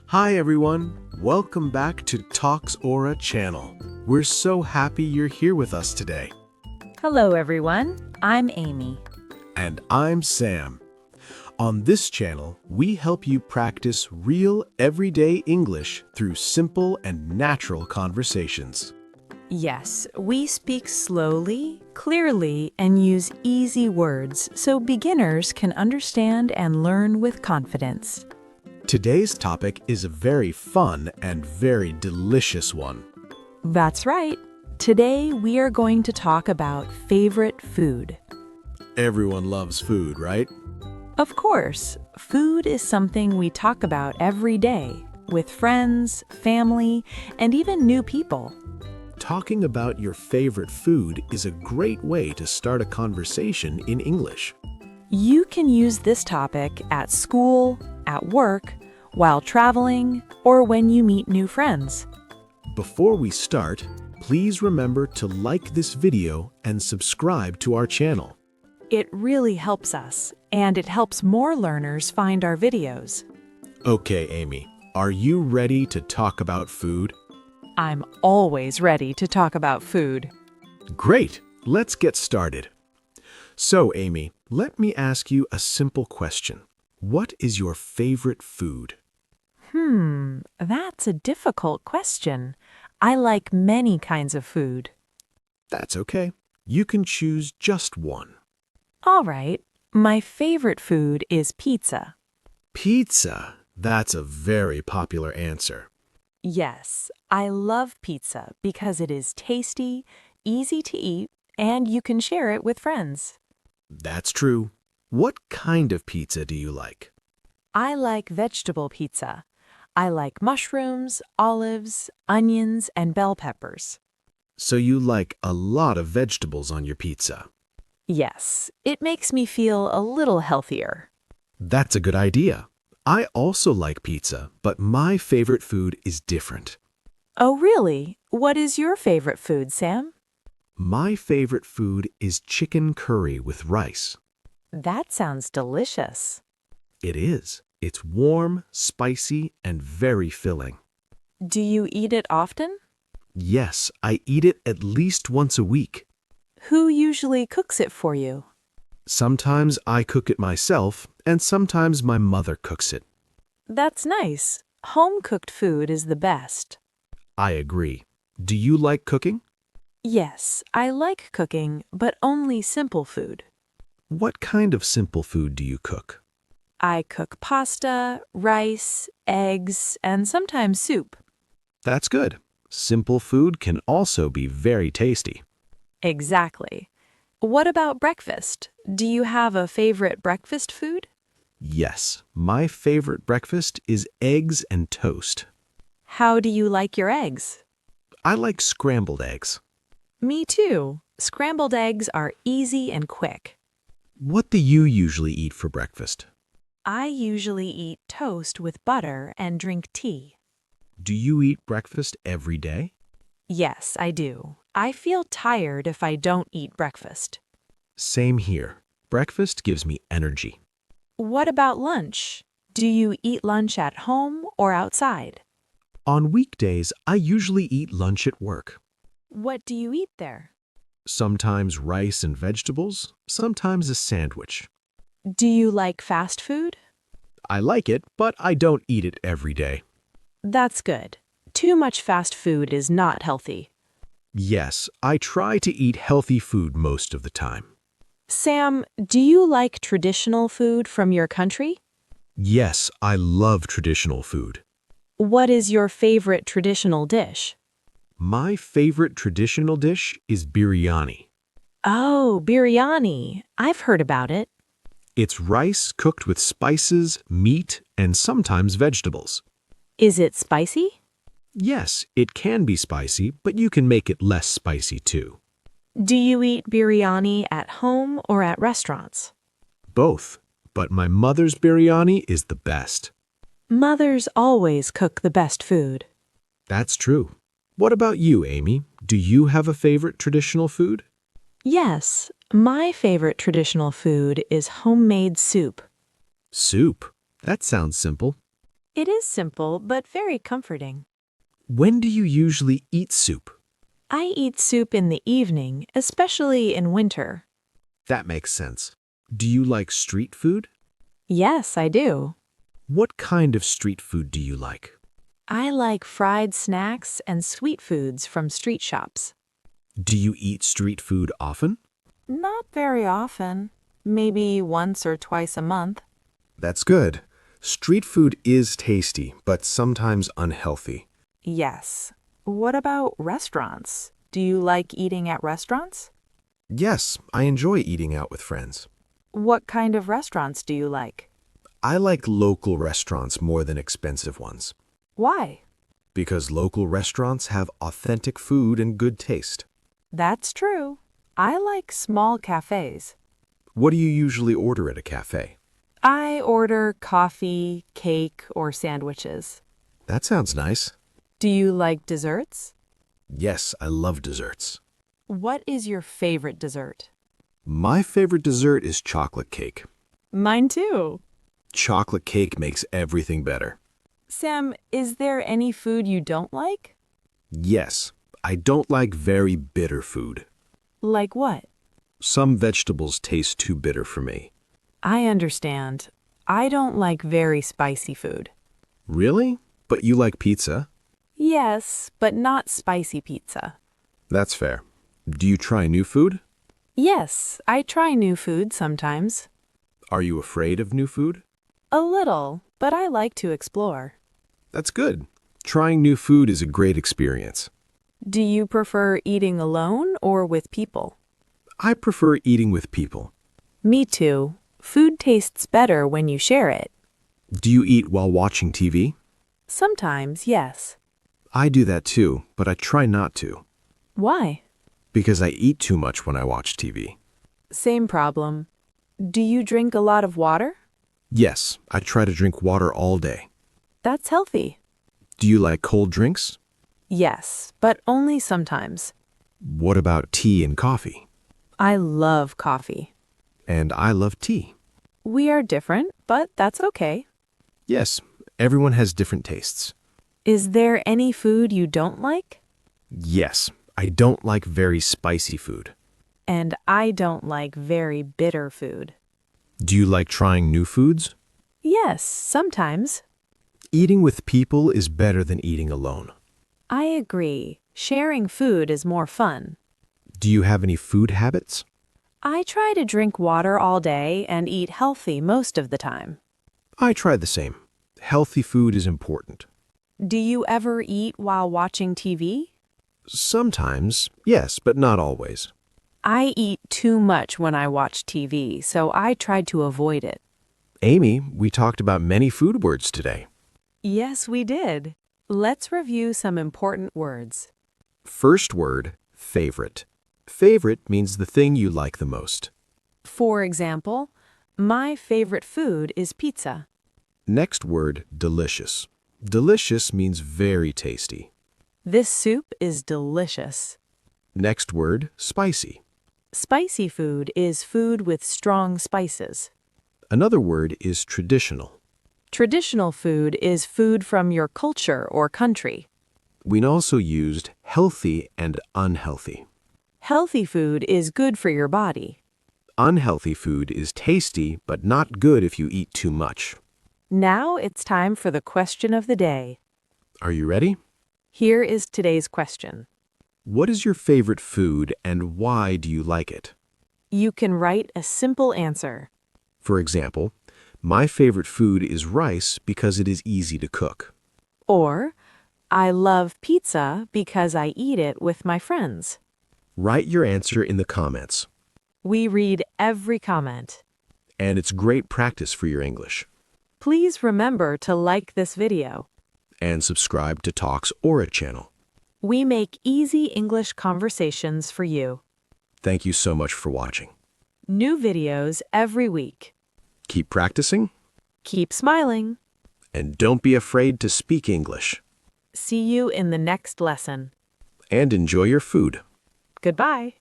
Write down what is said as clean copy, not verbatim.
Hi everyone, welcome back to Talks Aura channel. We're so happy you're here with us today. Hello everyone, I'm Amy. And I'm Sam. On this channel, we help you practice real everyday English through simple and natural conversations. Yes, we speak slowly, clearly, and use easy words so beginners can understand and learn with confidence. Today's topic is a very fun and very delicious one. That's right. Today we are going to talk about favorite food. Everyone loves food, right? Of course, food is something we talk about every day with friends, family, and even new people. Talking about your favorite food is a great way to start a conversation in English. You can use this topic at school, at work, while traveling, or when you meet new friends. Before we start, please remember to like this video and subscribe to our channel. It really helps us, and it helps more learners find our videos. Okay, Amy, are you ready to talk about food? I'm always ready to talk about food. Great, let's get started. So, Amy, let me ask you a simple question. What is your favorite food? That's a difficult question. I like many kinds of food. That's okay. You can choose just one. All right, my favorite food is pizza. Pizza. That's a very popular answer. Yes, I love pizza because it is tasty, easy to eat, and you can share it with friends. That's true. What kind of pizza do you like? I like vegetable pizza. I like mushrooms, olives, onions, and bell peppers. So you like a lot of vegetables on your pizza. Yes, it makes me feel a little healthier. That's a good idea. I also like pizza, but my favorite food is different. Oh, really? What is your favorite food, Sam? My favorite food is chicken curry with rice. That sounds delicious. It is. It's warm, spicy, and very filling. Do you eat it often? Yes, I eat it at least once a week. Who usually cooks it for you? Sometimes I cook it myself, and sometimes my mother cooks it. That's nice. Home-cooked food is the best. I agree. Do you like cooking? Yes, I like cooking, but only simple food. What kind of simple food do you cook? I cook pasta, rice, eggs, and sometimes soup. That's good. Simple food can also be very tasty. Exactly. What about breakfast? Do you have a favorite breakfast food? Yes, my favorite breakfast is eggs and toast. How do you like your eggs? I like scrambled eggs. Me too. Scrambled eggs are easy and quick. What do you usually eat for breakfast? I usually eat toast with butter and drink tea. Do you eat breakfast every day? Yes, I do. I feel tired if I don't eat breakfast. Same here. Breakfast gives me energy. What about lunch? Do you eat lunch at home or outside? On weekdays, I usually eat lunch at work. What do you eat there? Sometimes rice and vegetables, sometimes a sandwich. Do you like fast food? I like it, but I don't eat it every day. That's good. Too much fast food is not healthy. Yes, I try to eat healthy food most of the time. Sam, do you like traditional food from your country? Yes, I love traditional food. What is your favorite traditional dish? My favorite traditional dish is biryani. Oh, biryani. I've heard about it. It's rice cooked with spices, meat, and sometimes vegetables. Is it spicy? Yes, it can be spicy, but you can make it less spicy too. Do you eat biryani at home or at restaurants? Both, but my mother's biryani is the best. Mothers always cook the best food. That's true. What about you, Amy? Do you have a favorite traditional food? Yes, my favorite traditional food is homemade soup. Soup. That sounds simple. It is simple but very comforting. When do you usually eat soup? I eat soup in the evening, especially in winter. That makes sense. Do you like street food? Yes, I do. What kind of street food do you like? I like fried snacks and sweet foods from street shops. Do you eat street food often? Not very often. Maybe once or twice a month. That's good. Street food is tasty, but sometimes unhealthy. Yes. What about restaurants? Do you like eating at restaurants? Yes, I enjoy eating out with friends. What kind of restaurants do you like? I like local restaurants more than expensive ones, Why? because local restaurants have authentic food and good taste. That's true. I like small cafes. What do you usually order at a cafe? I order coffee, cake, or sandwiches. That sounds nice. Do you like desserts? Yes, I love desserts. What is your favorite dessert? My favorite dessert is chocolate cake. Mine too. Chocolate cake makes everything better. Sam, is there any food you don't like? Yes, I don't like very bitter food. Like what? Some vegetables taste too bitter for me. I understand. I don't like very spicy food. Really? But you like pizza? Yes, but not spicy pizza. That's fair. Do you try new food? Yes, I try new food sometimes. Are you afraid of new food? A little, but I like to explore. That's good. Trying new food is a great experience. Do you prefer eating alone or with people? I prefer eating with people. Me too. Food tastes better when you share it. Do you eat while watching TV? Sometimes, yes. I do that too, but I try not to, Why? because I eat too much when I watch TV. Same problem. Do you drink a lot of water? Yes, I try to drink water all day. That's healthy. Do you like cold drinks? Yes, but only sometimes. What about tea and coffee? I love coffee. And I love tea. We are different, but that's okay. Yes, everyone has different tastes. Is there any food you don't like? Yes, I don't like very spicy food. And I don't like very bitter food. Do you like trying new foods? Yes, sometimes. Eating with people is better than eating alone. I agree. Sharing food is more fun. Do you have any food habits? I try to drink water all day and eat healthy most of the time. I try the same. Healthy food is important. Do you ever eat while watching TV? Sometimes, yes, but not always. I eat too much when I watch TV, so I try to avoid it. Amy, we talked about many food words today. Yes, we did. Let's review some important words. First word, favorite. Favorite means the thing you like the most. For example, my favorite food is pizza. Next word, delicious. Delicious means very tasty. This soup is delicious. Next word, spicy. Spicy food is food with strong spices. Another word is traditional. Traditional food is food from your culture or country. We also used healthy and unhealthy. Healthy food is good for your body. Unhealthy food is tasty but not good if you eat too much. Now it's time for the question of the day. Are you ready? Here is today's question. What is your favorite food and why do you like it? You can write a simple answer. For example, my favorite food is rice because it is easy to cook. Or, I love pizza because I eat it with my friends. Write your answer in the comments. We read every comment. And it's great practice for your English. Please remember to like this video. And subscribe to Talks Aura channel. We make easy English conversations for you. Thank you so much for watching. New videos every week. Keep practicing Keep smiling. and don't be afraid to speak English. See you in the next lesson. And enjoy your food. Goodbye.